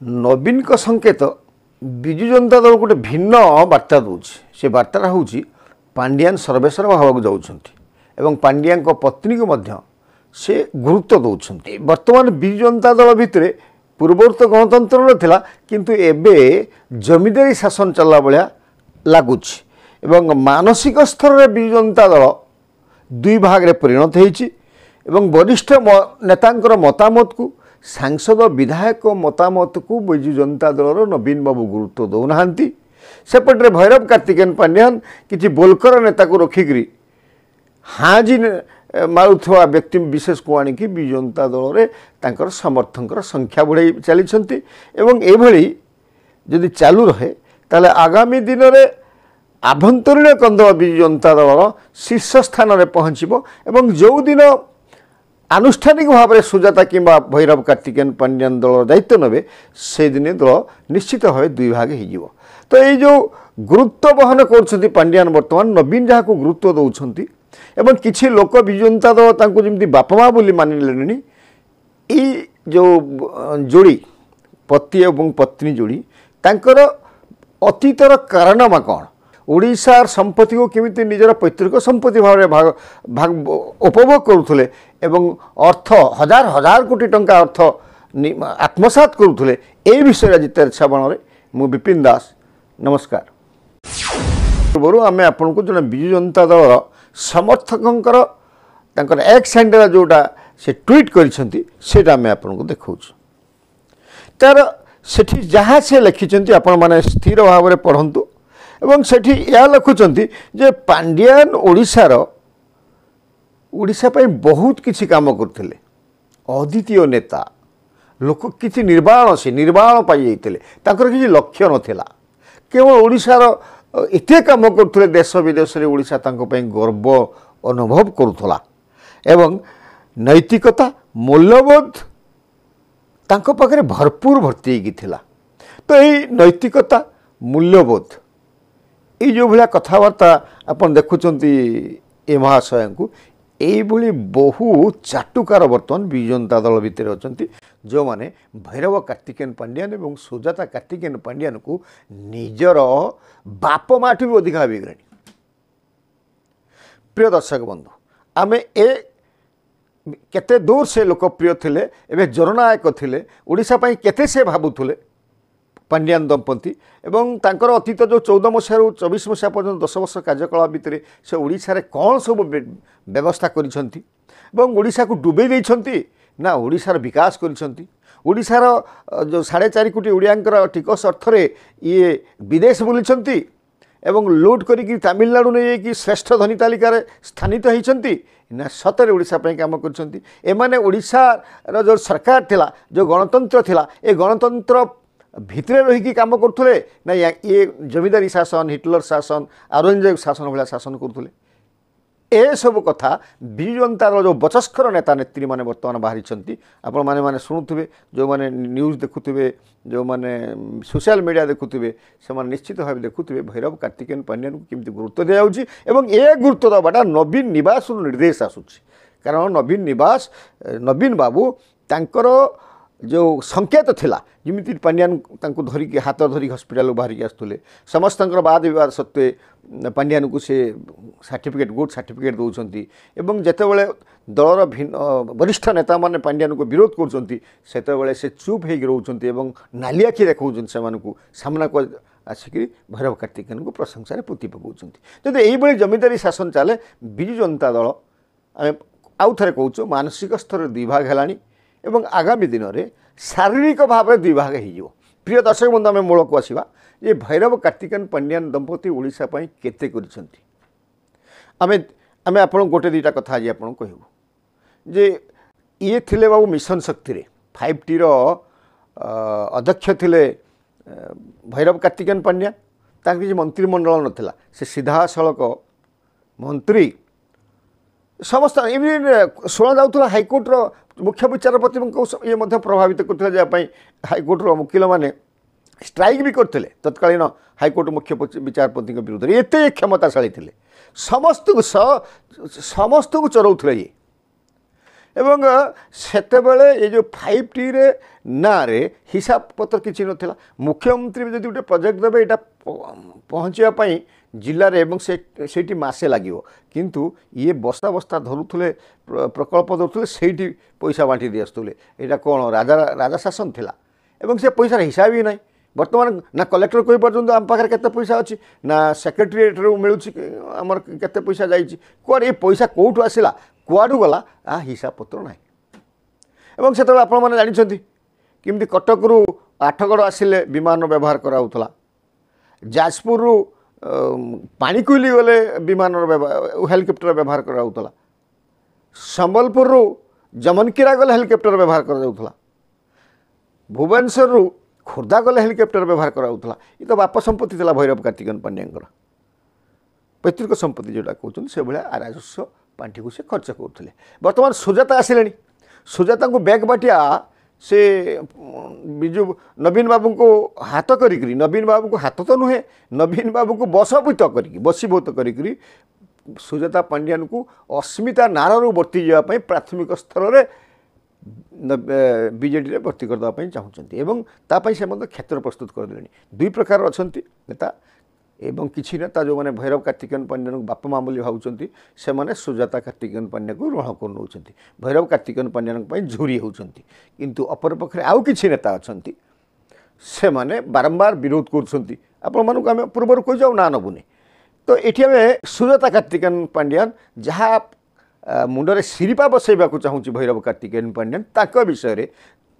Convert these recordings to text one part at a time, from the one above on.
नवीन का संकेत विजु जनता दल गोटे भिन्न बार्ता दूसरी से बार्ता हूँ पांड्यान सर्वेश्वर भाव जाऊँच पांड्या पत्नी को मध्य से गुरुत्व दौरान बर्तमान विजु जनता दल भितर पूर्वर तो गणतंत्र नाला किंतु एबे जमींदारी शासन चलला भाया लगुच मानसिक स्तर में विजु जनता दल दुई भाग में परिणत होती वरिष्ठ नेतांकर मतामत को सांसद विधायक मतामत को विजु जनता दलर नवीन बाबू गुरुत्व दौना सेपटे भैरव कार्तिकेयन पांड्यान किसी बोलकर नेता को रखिकी हाजी मारुवा व्यक्ति विशेष को आणिकी विजु जनता दल में समर्थक संख्या बढ़ाई चली जदि चालू रहे ताले आगामी दिन में आभंतरीण कंदल विजु जनता दल शीर्ष स्थान में पहुँचब जो दिन आनुष्ठानिक भाव में सुजाता कि भैरव कार्तिकेयन पांड्यान दल दायित्व नेबे से दिन दल निश्चित भाव दुई भाग हो तो ये जो गुरुत्व बहन कर पांड्यान बर्तमान नवीन जहाँ को गुरुत्व दौरान एवं किसी लोक विजु जनता दल जमी बापा माँ बोली मानिले जो जोड़ी पति एवं पत्नी जोड़ी तांकर अतीतर कारनामा कौन ओडिशार संपत्ति को केमिति निजर पैतृक संपत्ति भाव उपभोग करुले एवं अर्थ हजार हजार कोटी टंका अर्थ आत्मसात करुले ए विषय आज तेरछा बण मु विपिन दास नमस्कार पूर्व आम आपन को जो विजु जनता दल समर्थकों एक्स हैंडल जोटा से ट्वीट करा आम आपन को देखा तार से जहाँ से लिखिं आपण मैंने स्थिर भाव में पढ़तु एवं सेठी या लिखुंट जे पांड्यान ओडिशा पे बहुत किसी काम करते अद्वितीय नेता लोक किसी निर्वाण से निर्वाण पाई किसी लक्ष्य नाला केवल ओडिशार एते काम करते देश विदेश में ओडिशा गर्व अनुभव करुला एवं नैतिकता मूल्यबोध तांको पाखरे भरपूर भर्ती थिला तो यही नैतिकता मूल्यबोध ये जो भाया कथबार्ता आपन देखुंत ए महाशय को यही बहु चाटुकार बर्तमान विजु जनता दल भितर अच्छा जो माने भैरव कार्तिकेयन पांड्यान और सुजाता कार्तिकेयन पांड्यान को निजर बाप माठू भी अधिक भाविगले। प्रिय दर्शक बंधु आमे ए केते दूर से लोकप्रिय थिले एवं जननायक थिले ओडिशा पई केते से भावुले पांड्यान दंपति एवं तांकर अतीत जो 14 मसीह 24 मसीहा पर्यटन 10 वर्ष कार्यकला भितर से ओडिशा रे कौन सब व्यवस्था करिसंती एवं ओडिशा को डुबे देइछंती ना ओडिशार विकास करिसंती ओडिशार जो 4.5 कोटी ओडियांकर टिकस अर्थ रे ये विदेश बुलिछंती एवं लूट करिकी तमिलनाडु ने कि श्रेष्ठ धनी तालिकार स्थानित होइछंती ना सतरे ओडिशा पई काम करिसंती एमाने ओडिशार जो सरकार थिला जो गणतंत्र थिला ए गणतंत्र भितरे रही काम करुले ना ये जमींदारी शासन हिटलर शासन औरंगजेब शासन भाया शासन करुले ए सब कथा विजु जनता दल जो बचस्कर नेता नेत्री माने बर्तमान बाहरी आपण माने शुणुवे जो माने न्यूज देखुवे जो माने सोशल मीडिया देखुवे से निश्चित भाव देखुवे भैरव कार्तिकेयन पांड्यान को केमती गुरुत्व दिया एवं ए गुरुत्व दबाटा नवीन निवास निर्देश आसूची कारण नवीन निवास नवीन बाबू तांकर जो संकेत थिला जमी पांड्यान धरिकी हाथ धरिक हस्पिटाल बाहरिक आसुले समस्त बाद विवाद सत्वे पांड्यान को से सर्टिफिकेट गुड सर्टिफिकेट दौरान एवं जितेबाला दलर भिन्न वरिष्ठ नेता माने पांड्यान को विरोध कर से चुप हो रोचे नाली आखि देखा सामना को आसिक भैरव कार्तिकेयन को प्रशंसा पोती पकाउछन्ति जदि यही जमींदारी शासन चले विजु जनता दल आम आउ थे कहूँ मानसिक स्तर दुई भाग है एवं आगामी दिन में शारीरिक भाव में दुई भाग हो प्रिय दर्शक बंधु आम मूल को आसवा ये भैरव कार्तिकेयन पांड्यान दंपति ओडिशा पई केते करिसंती आमे आपण गोटे दुईटा कथा आज आपन कहबू जे ये थिले बाबू मिशन शक्ति रे 5T रो अध्यक्ष थिले भैरव कार्तिकेयन पांड्यान तार किसी मंत्रिमंडल नथिला से सीधा सड़क मंत्री समस्त शुणा जाऊला हाइकोर्टर मुख्य विचारपति ये प्रभावित करते हाइकोर्ट वकिल मैंने स्ट्राइक भी करते तत्कालीन हाइकोर्ट मुख्य विचारपति विरुद्ध एत क्षमताशाली थे समस्त को चरौले ये ଏବଂ ସେତେବେଳେ ଏ ଯେଉଁ 5T ରେ ନାଁରେ ହିସାବ ପତ୍ର କିଛି ନଥିଲା। ମୁଖ୍ୟମନ୍ତ୍ରୀ ଯଦି ଗୋଟେ ପ୍ରୋଜେକ୍ଟ ଦେବେ ଏଇଟା ପହଞ୍ଚିବା ପାଇଁ ଜିଲ୍ଲାରେ ଏବଂ ସେଇଠି ମାସେ ଲାଗିବ, କିନ୍ତୁ ଇଏ ବସ୍ତା ବସ୍ତା ଧରୁଥିଲେ, ପ୍ରକଳ୍ପ ଧରୁଥିଲେ, ସେଇଠି ପଇସା ବାଣ୍ଟି ଦେଇ ଆସୁଥିଲେ। ଏଇଟା କ'ଣ ରାଜା ଶାସନ ଥିଲା? ଏବଂ ସେ ପଇସାର ହିସାବ ବି ନାହିଁ। ବର୍ତ୍ତମାନ ନା କଲେକ୍ଟର କହିପାରୁଛନ୍ତି ଆମ ପାଖରେ କେତେ ପଇସା ଅଛି, ନା ସେକ୍ରେଟେରିଏଟ୍ରୁ ମିଳୁଛି ଆମର କେତେ ପଇସା ଯାଇଛି, କୁଆଡ଼େ ଏ ପଇସା କେଉଁଠୁ ଆସିଲା, କୁଆଡ଼ୁ ଗଲା, ହିସାବ ପତ୍ର ନାହିଁ। ଏବଂ ସେତେବେଳେ ଆପଣମାନେ ଜାଣିଛନ୍ତି କେମିତି କଟକରୁ ଆଠଗଡ଼ ଆସିଲେ ବିମାନ ବ୍ୟବହାର କରାହେଉଥିଲା, ଯାଜପୁରରୁ ପାଣିକୋଇଲି ଗଲେ ବିମାନର ହେଲିକପ୍ଟର ବ୍ୟବହାର କରାଯାଉଥିଲା, ସମ୍ବଲପୁରରୁ ଜମନକିରା ଗଲେ ହେଲିକପ୍ଟର ବ୍ୟବହାର କରାଯାଉଥିଲା, ଭୁବନେଶ୍ୱରରୁ ଖୋର୍ଦ୍ଧା ଗଲେ ହେଲିକପ୍ଟର ବ୍ୟବହାର କରାଯାଉଥିଲା। ଏ ତ ବାପ ସମ୍ପତ୍ତି ଥିଲା ଭୈରବ କାର୍ତ୍ତିକେୟନ ପାଣ୍ଡ୍ୟାଙ୍କର, ପୈତୃକ ସମ୍ପତ୍ତି ଯେଉଁଟା କହୁଛନ୍ତି ସେଭଳିଆ ରାଜସ୍ୱ ପାଣ୍ଠିକୁ ସେ ଖର୍ଚ୍ଚ କରୁଥିଲେ। ବର୍ତ୍ତମାନ ସୁଜାତା ଆସିଲେଣି, ସୁଜାତାଙ୍କୁ ବ୍ୟାଗ ବାଟିଆ ସେ ବିଜୁ ନବୀନ ବାବୁଙ୍କୁ ହାତ କରିକିରି, ନବୀନ ବାବୁଙ୍କୁ ହାତ ତ ନୁହେଁ, ନବୀନ ବାବୁଙ୍କୁ ବଶୀଭୂତ କରିକିରି ସୁଜାତା ପାଣ୍ଡିଆନକୁ ଅସ୍ମିତା ନାରରୁ ବର୍ତ୍ତି ଯିବା ପାଇଁ ପ୍ରାଥମିକ ସ୍ତରରେ ବିଜେଡ଼ିରେ ଭର୍ତ୍ତି କରିଦେବା ପାଇଁ ଚାହୁଁଛନ୍ତି ଏବଂ ତା ପାଇଁ ସେ ମଧ୍ୟ କ୍ଷେତ୍ର ପ୍ରସ୍ତୁତ କରିଦେଲେଣି। ଦୁଇ ପ୍ରକାର ଅଛନ୍ତି ନେତା ଏବଂ କିଛି ନେତା ଯେଉଁମାନେ ଭୈରବ କାର୍ତ୍ତିକେୟନ ପାଣ୍ଡ୍ୟାନଙ୍କୁ ବାପା ମା ବୋଲି ଭାବୁଛନ୍ତି, ସେମାନେ ସୁଜାତା କାର୍ତ୍ତିକେୟନ ପାଣ୍ଡ୍ୟାକୁ ଗ୍ରହଣ କରୁନେଉଛନ୍ତି, ଭୈରବ କାର୍ତ୍ତିକେୟନ ପାଣ୍ଡ୍ୟାଙ୍କ ପାଇଁ ଝୁରି ହେଉଛନ୍ତି। କିନ୍ତୁ ଅପରପକ୍ଷରେ ଆଉ କିଛି ନେତା ଅଛନ୍ତି, ସେମାନେ ବାରମ୍ବାର ବିରୋଧ କରୁଛନ୍ତି। ଆପଣମାନଙ୍କୁ ଆମେ ପୂର୍ବରୁ କହିଛୁ, ଆଉ ନା ନେବୁନି। ତ ଏଠି ଆମେ ସୁଜାତା କାର୍ତ୍ତିକେୟନ ପାଣ୍ଡ୍ୟାନ ଯାହା ମୁଣ୍ଡରେ ଶିରିପା ବସାଇବାକୁ ଚାହୁଁଛି ଭୈରବ କାର୍ତ୍ତିକେୟନ ପାଣ୍ଡ୍ୟାନ, ତାଙ୍କ ବିଷୟରେ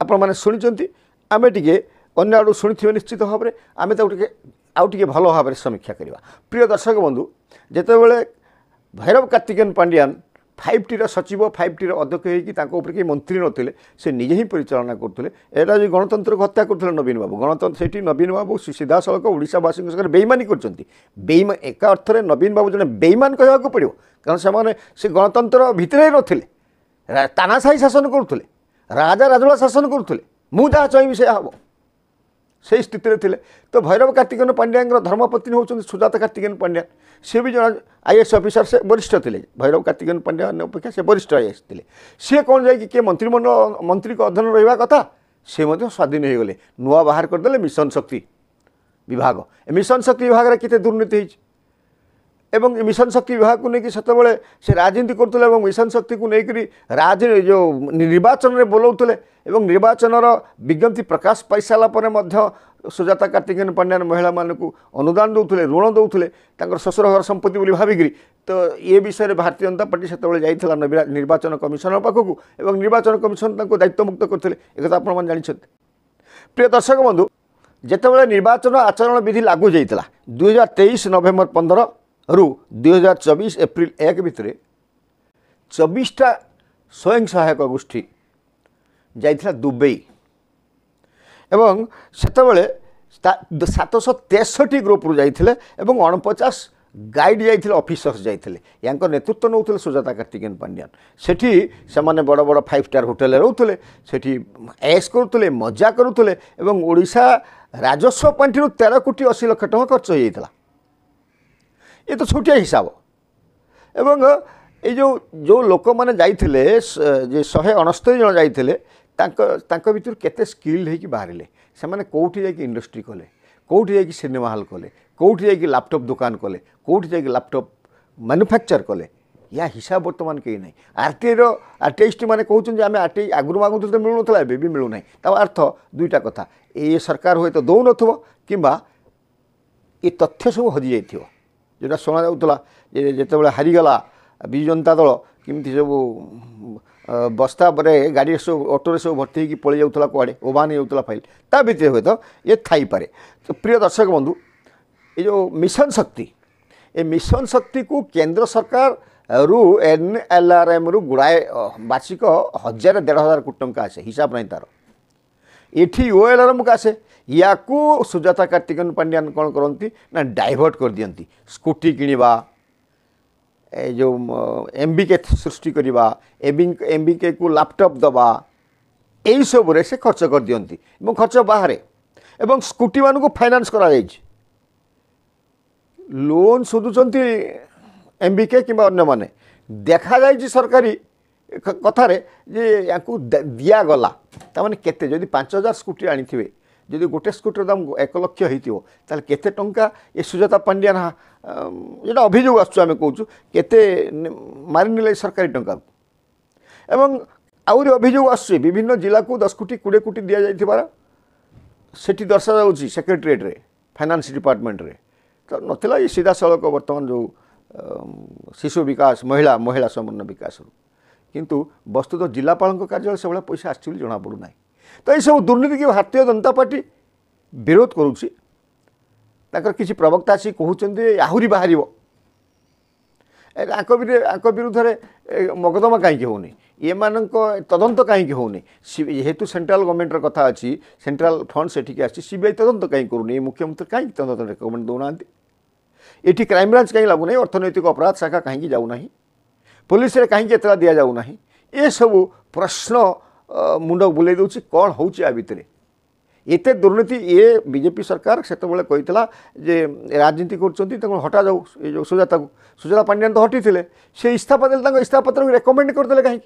ଆପଣମାନେ ଶୁଣିଛନ୍ତି, ଆମେ ଟିକେ ଅନ୍ୟ ଆଡ଼ୁ ଶୁଣିଥିବେ ନିଶ୍ଚିତ ଭାବରେ, ଆମେ ତାକୁ ଟିକେ ଆଉ ଟିକେ ଭଲ ଭାବରେ ସମୀକ୍ଷା କରିବା। ପ୍ରିୟ ଦର୍ଶକ ବନ୍ଧୁ, ଯେତେବେଳେ ଭୈରବ କାର୍ତ୍ତିକେୟନ ପାଣ୍ଡ୍ୟାନ 5Tର ସଚିବ, 5Tର ଅଧ୍ୟକ୍ଷ ହୋଇକି ତାଙ୍କ ଉପରେ କେହି ମନ୍ତ୍ରୀ ନଥିଲେ, ସେ ନିଜେ ହିଁ ପରିଚାଳନା କରୁଥିଲେ। ଏଇଟା ଯେଉଁ ଗଣତନ୍ତ୍ରକୁ ହତ୍ୟା କରୁଥିଲେ ନବୀନ ବାବୁ, ସେଇଠି ନବୀନ ବାବୁ ସିଧାସଳଖ ଓଡ଼ିଶାବାସୀଙ୍କ ସାଙ୍ଗରେ ବେଇମାନି କରୁଛନ୍ତି। ଏକା ଅର୍ଥରେ ନବୀନ ବାବୁ ଜଣେ ବେଇମାନ କହିବାକୁ ପଡ଼ିବ, କାରଣ ସେମାନେ ସେ ଗଣତନ୍ତ୍ର ଭିତରେ ନଥିଲେ, ତାନାଶାହୀ ଶାସନ କରୁଥିଲେ, ରାଜା ରାଜୁଳା ଶାସନ କରୁଥିଲେ, ମୁଁ ଯାହା ଚାହିଁବି ସେୟା ହେବ, সেই ସ୍ଥିତିରେ ଥିଲେ। ତ ଭୈରବ କାର୍ତ୍ତିକେୟନ ପାଣ୍ଡ୍ୟାଙ୍କର ଧର୍ମପତ୍ନୀ ହେଉଛନ୍ତି ସୁଜାତା କାର୍ତ୍ତିକେୟନ ପାଣ୍ଡ୍ୟାନ। ସେ ବି ଜଣେ IAS ଅଫିସର, ସେ ବରିଷ୍ଠ ଥିଲେ, ଭୈରବ କାର୍ତ୍ତିକେୟନ ପାଣ୍ଡ୍ୟାନ ଅପେକ୍ଷା ସେ ବରିଷ୍ଠ IAS ଥିଲେ। ସିଏ କ'ଣ ଯାଇକି କିଏ ମନ୍ତ୍ରୀଙ୍କ ଅଧୀନ ରହିବା କଥା, ସେ ମଧ୍ୟ ସ୍ୱାଧୀନ ହୋଇଗଲେ, ନୂଆ ବାହାର କରିଦେଲେ ମିଶନ ଶକ୍ତି ବିଭାଗ। ଏ ମିଶନ ଶକ୍ତି ବିଭାଗରେ କେତେ ଦୁର୍ନୀତି ହେଇଛି ଏବଂ ମିଶନ ଶକ୍ତି ବିଭାଗକୁ ନେଇକି ସେତେବେଳେ ସେ ରାଜନୀତି କରୁଥିଲେ ଏବଂ ମିଶନ ଶକ୍ତିକୁ ନେଇକରି ଯେଉଁ ନିର୍ବାଚନରେ ବୋଲାଉଥିଲେ ଏବଂ ନିର୍ବାଚନର ବିଜ୍ଞପ୍ତି ପ୍ରକାଶ ପାଇସାରିଲା ପରେ ମଧ୍ୟ ସୁଜାତା କାର୍ତ୍ତିକେୟନ ପାଣ୍ଡ୍ୟାନ ମହିଳାମାନଙ୍କୁ ଅନୁଦାନ ଦେଉଥିଲେ, ଋଣ ଦେଉଥିଲେ ତାଙ୍କର ଶ୍ୱଶୁର ଘର ସମ୍ପତ୍ତି ବୋଲି ଭାବିକିରି। ତ ଏ ବିଷୟରେ ଭାରତୀୟ ଜନତା ପାର୍ଟି ସେତେବେଳେ ଯାଇଥିଲା ନିର୍ବାଚନ କମିଶନର ପାଖକୁ ଏବଂ ନିର୍ବାଚନ କମିଶନ ତାଙ୍କୁ ଦାୟିତ୍ୱମୁକ୍ତ କରିଥିଲେ, ଏକଥା ଆପଣମାନେ ଜାଣିଛନ୍ତି। ପ୍ରିୟ ଦର୍ଶକ ବନ୍ଧୁ, ଯେତେବେଳେ ନିର୍ବାଚନ ଆଚରଣ ବିଧି ଲାଗୁ ଯାଇଥିଲା 2023 ନଭେମ୍ବର 15ରୁ 2024 ଏପ୍ରିଲ 1 ଭିତରେ 24ଟା ସ୍ୱୟଂ ସହାୟକ ଗୋଷ୍ଠୀ ଯାଇଥିଲା ଦୁବାଇ ଏବଂ ସେତେବେଳେ 763 ଗ୍ରୁପରୁ ଯାଇଥିଲେ ଏବଂ 49 ଗାଇଡ୍ ଯାଇଥିଲେ, ଅଫିସର୍ସ ଯାଇଥିଲେ। ୟାଙ୍କ ନେତୃତ୍ୱ ନେଉଥିଲେ ସୁଜାତା କାର୍ତ୍ତିକେୟନ ପାଣ୍ଡ୍ୟାନ। ସେଠି ସେମାନେ ବଡ଼ ବଡ଼ 5 ଷ୍ଟାର ହୋଟେଲରେ ରହୁଥିଲେ, ସେଠି ଏସ୍ କରୁଥିଲେ, ମଜା କରୁଥିଲେ ଏବଂ ଓଡ଼ିଶା ରାଜସ୍ୱ ପାଣ୍ଠିରୁ 13 କୋଟି 80 ଲକ୍ଷ ଟଙ୍କା ଖର୍ଚ୍ଚ ହୋଇଯାଇଥିଲା। ଏ ତ ଛୋଟିଆ ହିସାବ। ଏବଂ এই ଯେଉଁ ଲୋକମାନେ ଯାଇଥିଲେ, ଯେ 169 ଜଣ ଯାଇଥିଲେ, ତାଙ୍କ ଭିତରୁ କେତେ ସ୍କିଲ୍ଡ ହେଇକି ବାହାରିଲେ, ସେମାନେ କେଉଁଠି ଯାଇକି ଇଣ୍ଡଷ୍ଟ୍ରି କଲେ, କେଉଁଠି ଯାଇକି ସିନେମା ହଲ୍ କଲେ, କେଉଁଠି ଯାଇକି ଲାପଟପ୍ ଦୋକାନ କଲେ, କେଉଁଠି ଯାଇକି ଲାପଟପ୍ ମାନୁଫ୍ୟାକ୍ଚର କଲେ, ୟା ହିସାବ ବର୍ତ୍ତମାନ କେହି ନାହିଁ। ଆର୍ଟିଆଇଷ୍ଟ ମାନେ କହୁଛନ୍ତି ଆମେ ଆର୍ଟିଆଇ ଆଗରୁ ମାଗୁଥିଲେ ତ ମିଳୁନଥିଲା, ଏବେ ବି ମିଳୁନାହିଁ। ତା ଅର୍ଥ ଦୁଇଟା କଥା, ଏ ସରକାର ହୁଏତ ଦେଉନଥିବ କିମ୍ବା ଏ ତଥ୍ୟ ସବୁ ହଜିଯାଇଥିବ। ଯେଉଁଟା ଶୁଣାଯାଉଥିଲା ଯେ ଯେତେବେଳେ ହାରିଗଲା ବିଜୁ ଜନତା ଦଳ, କେମିତି ସବୁ ବସ୍ତା ପରେ ଗାଡ଼ିରେ ସବୁ ଅଟୋରେ ସବୁ ଭର୍ତ୍ତି ହେଇକି ପଳେଇ ଯାଉଥିଲା, କୁଆଡ଼େ ଓଭାନ ହେଇଯାଉଥିଲା ଫାଇଲ୍, ତା ଭିତରେ ହୁଏତ ଏ ଥାଇପାରେ। ତ ପ୍ରିୟ ଦର୍ଶକ ବନ୍ଧୁ, ଏ ଯେଉଁ ମିଶନ ଶକ୍ତି, ଏ ମିଶନ ଶକ୍ତିକୁ କେନ୍ଦ୍ର ସରକାରରୁ NLRMରୁ ଗୁଡ଼ାଏ ବାର୍ଷିକ 1000-1500 କୋଟି ଟଙ୍କା ଆସେ, ହିସାବ ନାହିଁ ତା'ର। ଏଠି OLRMକୁ ଆସେ। ୟାକୁ ସୁଜାତା କାର୍ତ୍ତିକେୟନ ପାଣ୍ଡ୍ୟାନ କ'ଣ କରନ୍ତି ନା ଡାଇଭର୍ଟ କରିଦିଅନ୍ତି। ସ୍କୁଟି କିଣିବା, ଏ ଯେଉଁ MBK ସୃଷ୍ଟି କରିବା, MBKକୁ ଲାପଟପ୍ ଦେବା, ଏଇସବୁରେ ସେ ଖର୍ଚ୍ଚ କରିଦିଅନ୍ତି ଏବଂ ଖର୍ଚ୍ଚ ବାହାରେ। ଏବଂ ସ୍କୁଟିମାନଙ୍କୁ ଫାଇନାନ୍ସ କରାଯାଇଛି, ଲୋନ୍ ସୁଝୁଛନ୍ତି MBK କିମ୍ବା ଅନ୍ୟମାନେ। ଦେଖାଯାଇଛି ସରକାରୀ कथारे जे याकू दिगला ताने केते जदि 5000 स्कूटी आनी जदि गोटे स्कूटर दाम 1 लाख होता केते टंका ये सुजाता पांड्यान जो अभियोग आसमें कौचु केते मारिने सरकारी टंका एवं आउरी अभियोग आसुचे विभिन्न जिला को 10 कोटी 20 कोटी दि जाइथिबार सेठी दर्शा जाउची सेक्रेटरीएट रे फाइनेंस डिपार्टमेंट रे तो नथिला ये सीधा सड़क वर्तमान जो शिशु विकास महिला समन्वय विकास किंतु वस्तुतः जिलापाल कार्यालय से पैसा आसुली जना पड़ूना तो ये सब दुर्नीति की भारतीय जनता पार्टी विरोध करुच्ची किसी प्रवक्ता आसी कहते आहरी बाहर विरुद्ध मकदमा कहीं होनी ये तदंत कहीं होनी जेहेतु सेंट्रल गवर्नमेंट कथा अच्छी सेंट्रल फंड से सीबीआई तदंत कहीं करूनी मुख्यमंत्री कहीं तदंत रेकमेंड दौना ये क्राइमब्रांच कहीं लगुना अर्थनैतिक अपराध शाखा कहीं जाऊना पुलिस रे कहीं एतला दि जाऊना ये सब प्रश्न मुंड बुले दूसरी कौन हो भितर एत दुर्नीति ये बीजेपी सरकार से कहता जे राजनीति कर हटा जाऊ ये जो सुजाता पांड्यान तो हटी थे से इस्तीफा देते इस्तीफा पत्र रेकमेंड करदे कहीं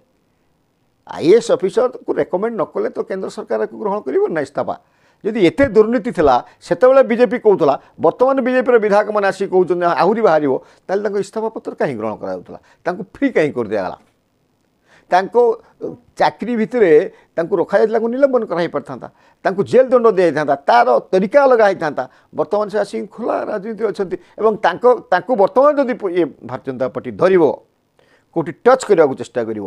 आईएएस ऑफिसर को रेकमेंड न कले तो केंद्र सरकार को ग्रहण कर इस्तीफा जदि एत दुर्नीति थिला सेतेबेले बीजेपी कहूला बर्तमान बीजेपी विधायक मैंने आसिक कहते आहरी बाहर इस्तीफा पत्र कहीं ग्रहण कराला फ्री कहीं कर दिगला चाकरी भितर रखा जाता निलंबन कराई पारता जेल दंड दी जाता तार तरीका अलग होता बर्तमान से आसिक खोला राजनीति अच्छा बर्तमान जदि ये भारतीय जनता पार्टी धर कौटी टच करने को चेष्टा कर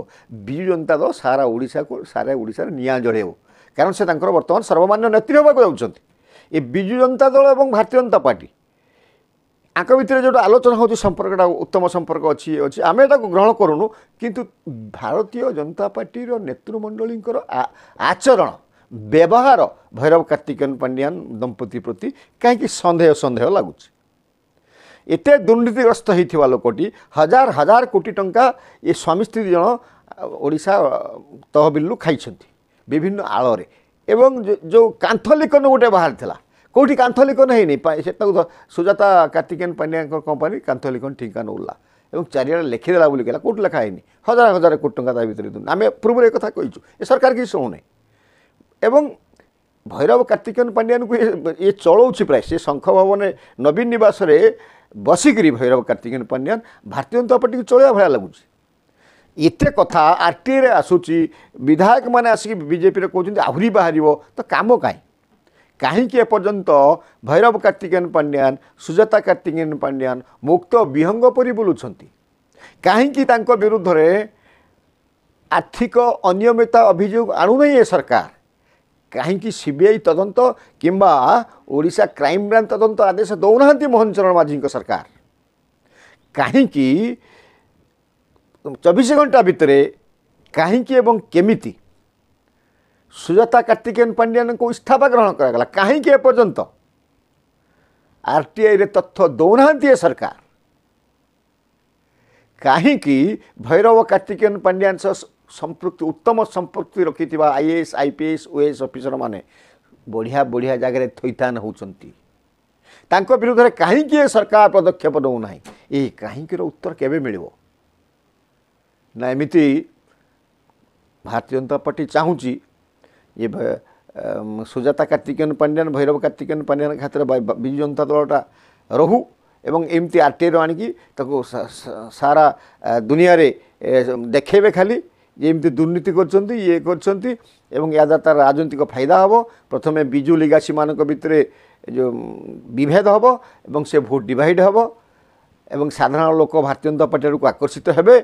विजु जनता दल सारा ओडिशा को सारा ओडिशा निया जड़ेब कारण से बर्तमान सर्वमान्य नेत्री होगा जाऊँच विजु जनता दल और भारतीय जनता पार्टी आक भितर जो आलोचना हो संपर्कटा उत्तम संपर्क अच्छी अच्छी आम एटा ग्रहण करूँ किंतु भारतीय जनता पार्टी नेतृमंडली आचरण व्यवहार भैरव कार्तिकेयन पांड्यान दंपति प्रति कहीं सन्देह लगुच एत दुर्नीतिग्रस्त होता लोकटी हजार हजार कोटी टंका ये स्वामी स्त्री जन ओडिशा तहबिलु खाई विभिन्न आଳରେ एवं जो कांथलिकन गोटे बाहर था कौटी कांथलिकन है सुजाता कार्तिकेयन पांड्या कंपानी कांथलिकन ठिका नौला और चारिड़े लिखिदेला बोली कहला कौट लिखा है हजार हजार कोटी टंका भितर आम पूर्व एक कही ए सरकार किसी शुणुने एवं भैरव कार्तिकेयन पांड्यान को ये चलाऊँ प्राय से शंख भवन नवीन निवास बसिक भैरव कार्तिकेयन पांड्यान भारतीय जनता पार्टी को चलवा भाया लगुच एत कथा आरटीआई आसूची विधायक मैंने आसिक बीजेपी कहते आहरी बाहर तो काम कहीं एपर्यंत भैरव कार्तिकेयन पांड्यान सुजाता कार्तिकेयन पांड्यान मुक्त विहंग परी बुलुंट कहीं विरुद्ध आर्थिक अनियमितता अभियोग आणुना ये सरकार कहीं सीबीआई तदंत किंबा ओडिशा क्राइमब्रांच तदंत आदेश दौना मोहन चरण माझी सरकार कहीं 24 घंटा भितर कहीं केमिति सुजाता कार्तिकेयन पांड्यान को इस्तीफा ग्रहण करागला कहीं एपर्यंत आरटीआई रे तथ्य दौना सरकार कहीं भैरव कार्तिकेयन पांड्यान संपृक्ति उत्तम संपृक्ति रखि आईएएस आईपीएस ओएएस ऑफिसर माने बढ़िया बढ़िया जगह थैथान होती विरुद्ध कहीं सरकार पदक्षेप नौना ये कहीं उत्तर केबे मिलिबो ना एमती भारतीय जनता पार्टी चाहूँगी ये सुजाता कार्तिकेयन पांड्यान भैरव कार्तिकेयन पांड्यान खातिर विजु जनता दलटा रहू एवं एमती आरटीआई आणिकी सारा दुनिया रे देखेबे खाली एमती दुर्नीति करछंती ये करछंती एवं या द्वारा राजनीतिक फायदा हम प्रथमे बिजु लिगासी मान भितर जो विभेद हम एवं से भोट डिवाइड हम एवं साधारण लोक भारतीय जनता पार्टी को आकर्षित हेबे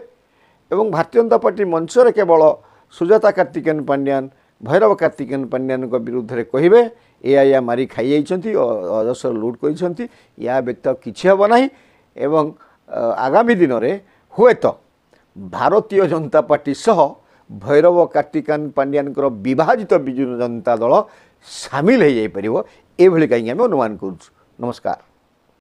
एवं भारतीय जनता पार्टी मंचर केवल सुजाता कार्तिकेयन पांड्यान भैरव कार्तिकेयन पांड्यान विरुद्ध कहे या मारी खाई अजस्र लुट कर या व्यक्त किसी हम ना एवं आगामी दिन में हुए तो भारतीय जनता पार्टी सह भैरव कार्तिकेयन पांड्यान विभाजित विजु जनता दल सामिल हो जापर ये कहीं आम अनुमान करुँ। नमस्कार।